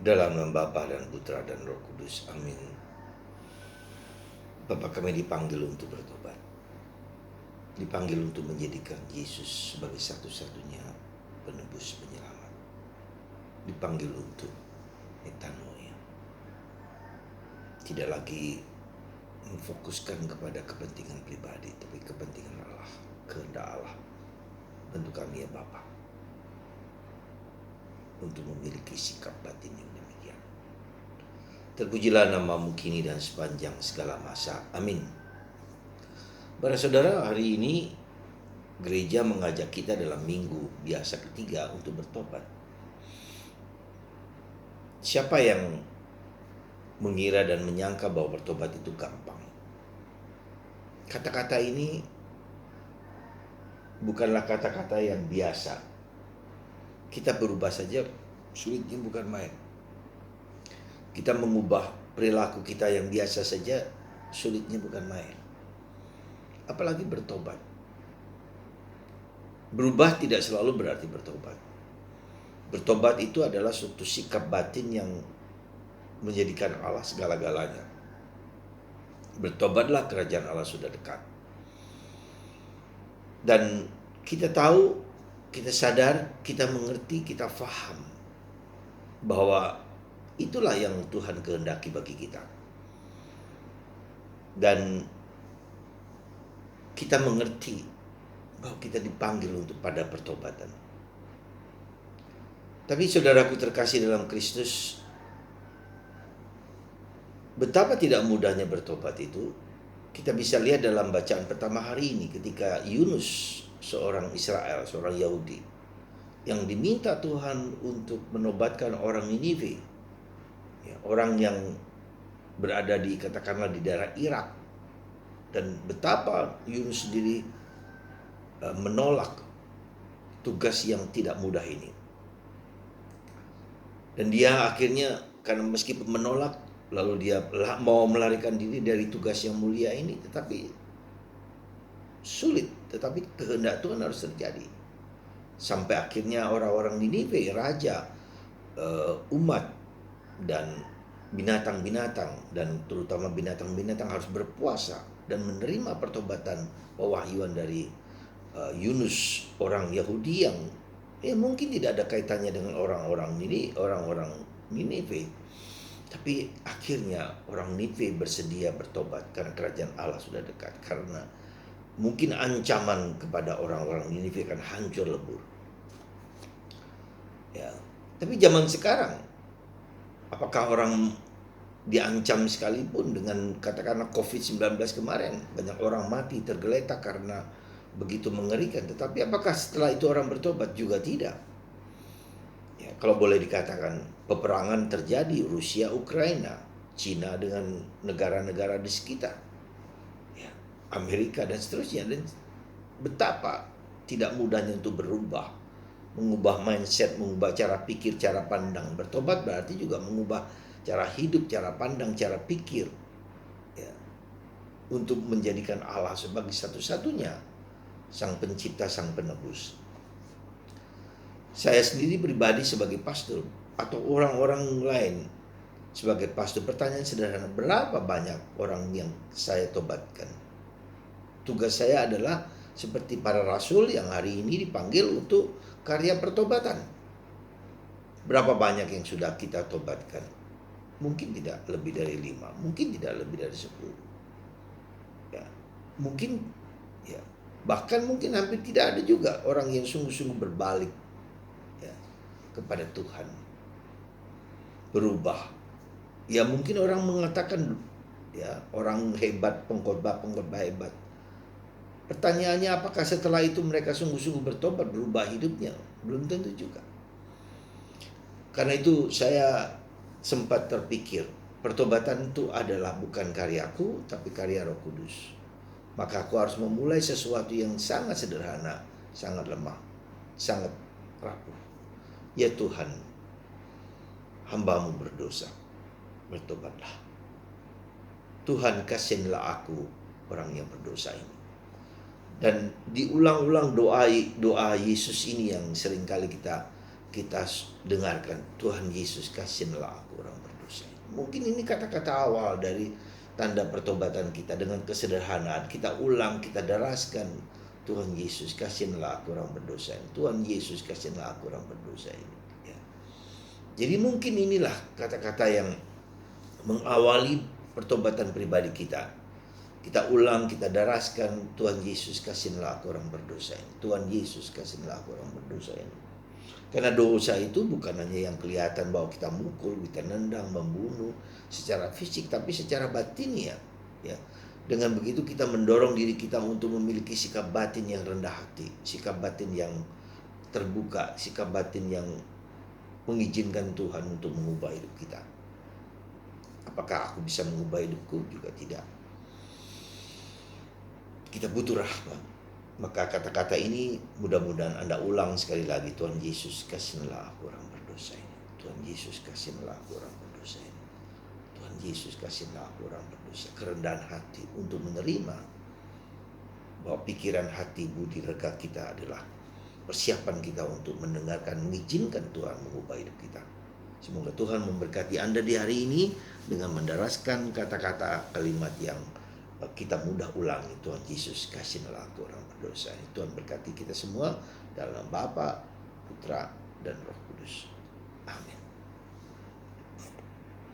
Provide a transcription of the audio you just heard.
Dalam nama Bapa dan Putra dan Roh Kudus. Amin. Bapa, kami dipanggil untuk bertobat. Dipanggil untuk menjadikan Yesus sebagai satu-satunya penebus penyelamat. Dipanggil untuk metanoia. Tidak lagi memfokuskan kepada kepentingan pribadi, tapi kepentingan Allah, kehendak Allah. Bantu kami ya Bapa, untuk memiliki sikap batin yang demikian. Terpujilah namamu kini dan sepanjang segala masa. Amin. Para saudara, hari ini gereja mengajak kita dalam minggu biasa ketiga untuk bertobat. Siapa yang mengira dan menyangka bahwa bertobat itu gampang? Kata-kata ini bukanlah kata-kata yang biasa. Kita berubah saja sulitnya bukan main. Kita mengubah perilaku kita yang biasa saja sulitnya bukan main. Apalagi bertobat. Berubah tidak selalu berarti bertobat. Bertobat itu adalah suatu sikap batin yang menjadikan Allah segala-galanya. Bertobatlah, kerajaan Allah sudah dekat. Dan kita tahu, kita sadar, kita mengerti, kita faham bahwa itulah yang Tuhan kehendaki bagi kita. Dan kita mengerti bahwa kita dipanggil untuk pada pertobatan. Tapi saudaraku terkasih dalam Kristus, betapa tidak mudahnya bertobat itu kita bisa lihat dalam bacaan pertama hari ini ketika Yunus, seorang Israel, seorang Yahudi yang diminta Tuhan untuk menobatkan orang Niniwe, ya, orang yang berada di katakanlah di daerah Irak, dan betapa Yunus sendiri menolak tugas yang tidak mudah ini. Dan dia akhirnya karena meskipun menolak, lalu dia mau melarikan diri dari tugas yang mulia ini, tetapi sulit. Tetapi kehendak Tuhan harus terjadi. Sampai akhirnya orang-orang Niniwe, raja, umat, dan binatang-binatang, dan terutama binatang-binatang harus berpuasa dan menerima pertobatan pewahyuan dari Yunus, orang Yahudi yang mungkin tidak ada kaitannya dengan orang-orang Niniwe. Tapi akhirnya orang Niniwe bersedia bertobat karena kerajaan Allah sudah dekat. Karena mungkin ancaman kepada orang-orang Niniwe akan hancur lebur. Ya, tapi zaman sekarang, apakah orang diancam sekalipun dengan katakanlah COVID-19 kemarin, banyak orang mati tergeletak karena begitu mengerikan. Tetapi apakah setelah itu orang bertobat? Juga tidak. Ya, kalau boleh dikatakan peperangan terjadi, Rusia, Ukraina, Cina dengan negara-negara di sekitar, ya, Amerika dan seterusnya. Dan betapa tidak mudahnya untuk berubah, mengubah mindset, mengubah cara pikir, cara pandang. Bertobat berarti juga mengubah cara hidup, cara pandang, cara pikir, ya, untuk menjadikan Allah sebagai satu-satunya Sang Pencipta, Sang Penebus. Saya sendiri pribadi sebagai pastor atau orang-orang lain sebagai pastor, pertanyaan sederhana, berapa banyak orang yang saya tobatkan? Tugas saya adalah seperti para rasul yang hari ini dipanggil untuk karya pertobatan. Berapa banyak yang sudah kita tobatkan? Mungkin tidak lebih dari 5, mungkin tidak lebih dari 10. Ya, mungkin ya, bahkan mungkin hampir tidak ada juga orang yang sungguh-sungguh berbalik, ya, kepada Tuhan, berubah. Ya mungkin orang mengatakan, ya, orang hebat, pengkhotbah hebat. Pertanyaannya, apakah setelah itu mereka sungguh-sungguh bertobat, berubah hidupnya? Belum tentu juga. Karena itu saya sempat terpikir, pertobatan itu adalah bukan karyaku, tapi karya Roh Kudus. Maka aku harus memulai sesuatu yang sangat sederhana, sangat lemah, sangat rapuh. Ya Tuhan, hamba-Mu berdosa, bertobatlah. Tuhan, kasihilah aku, orang yang berdosa ini. Dan diulang-ulang doa Yesus ini yang seringkali kita kita dengarkan, Tuhan Yesus kasihanlah aku orang berdosa. Mungkin ini kata-kata awal dari tanda pertobatan kita. Dengan kesederhanaan kita ulang, kita deraskan, Tuhan Yesus kasihanlah aku orang berdosa. Tuhan Yesus kasihanlah aku orang berdosa ini. Ya. Jadi mungkin inilah kata-kata yang mengawali pertobatan pribadi kita. Kita ulang, kita deraskan, Tuhan Yesus kasihanlah aku orang berdosa ini. Tuhan Yesus kasihanlah aku orang berdosa ini. Karena dosa itu bukan hanya yang kelihatan bahwa kita mukul, kita nendang, membunuh secara fisik, tapi secara batin ya. Dengan begitu kita mendorong diri kita untuk memiliki sikap batin yang rendah hati, sikap batin yang terbuka, sikap batin yang mengizinkan Tuhan untuk mengubah hidup kita. Apakah aku bisa mengubah hidupku? Juga tidak. Kita butuh rahmat. Maka kata-kata ini mudah-mudahan Anda ulang sekali lagi. Tuhan Yesus kasihanlah aku orang berdosa ini. Tuhan Yesus kasihanlah aku orang berdosa ini. Tuhan Yesus kasihanlah aku orang berdosa. Kerendahan hati untuk menerima bahwa pikiran, hati, budi, rega kita adalah persiapan kita untuk mendengarkan, mengizinkan Tuhan mengubah hidup kita. Semoga Tuhan memberkati Anda di hari ini dengan menderaskan kata-kata kalimat yang kita mudah ulangi. Tuhan Yesus kasihanlah aku orang berdosa. Tuhan berkati kita semua dalam Bapa, Putra, dan Roh Kudus. Amin.